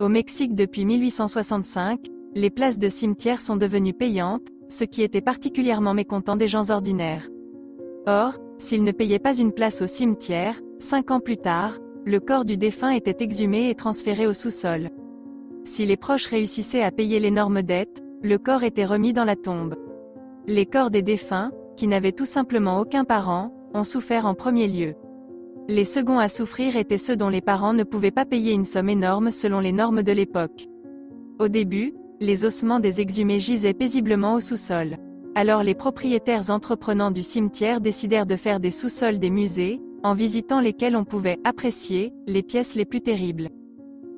Au Mexique depuis 1865, les places de cimetière sont devenues payantes, ce qui était particulièrement mécontent des gens ordinaires. Or, s'ils ne payaient pas une place au cimetière, 5 ans plus tard, le corps du défunt était exhumé et transféré au sous-sol. Si les proches réussissaient à payer l'énorme dette, le corps était remis dans la tombe. Les corps des défunts, qui n'avaient tout simplement aucun parent, ont souffert en premier lieu. Les seconds à souffrir étaient ceux dont les parents ne pouvaient pas payer une somme énorme selon les normes de l'époque. Au début, les ossements des exhumés gisaient paisiblement au sous-sol. Alors les propriétaires entreprenants du cimetière décidèrent de faire des sous-sols des musées, en visitant lesquels on pouvait apprécier les pièces les plus terribles.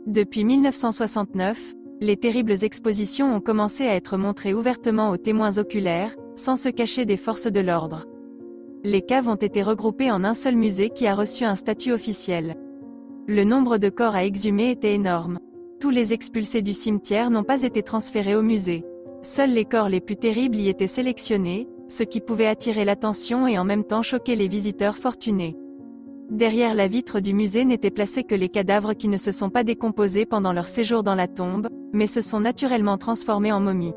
Depuis 1969, les terribles expositions ont commencé à être montrées ouvertement aux témoins oculaires, sans se cacher des forces de l'ordre. Les caves ont été regroupées en un seul musée qui a reçu un statut officiel. Le nombre de corps à exhumer était énorme. Tous les expulsés du cimetière n'ont pas été transférés au musée. Seuls les corps les plus terribles y étaient sélectionnés, ce qui pouvait attirer l'attention et en même temps choquer les visiteurs fortunés. Derrière la vitre du musée n'étaient placés que les cadavres qui ne se sont pas décomposés pendant leur séjour dans la tombe, mais se sont naturellement transformés en momies.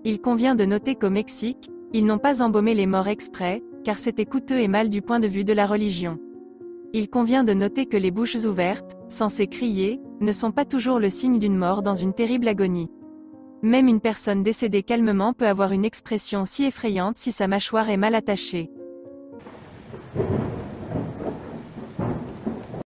Il convient de noter qu'au Mexique, ils n'ont pas embaumé les morts exprès, car c'était coûteux et mal du point de vue de la religion. Il convient de noter que les bouches ouvertes, censées crier, ne sont pas toujours le signe d'une mort dans une terrible agonie. Même une personne décédée calmement peut avoir une expression si effrayante si sa mâchoire est mal attachée.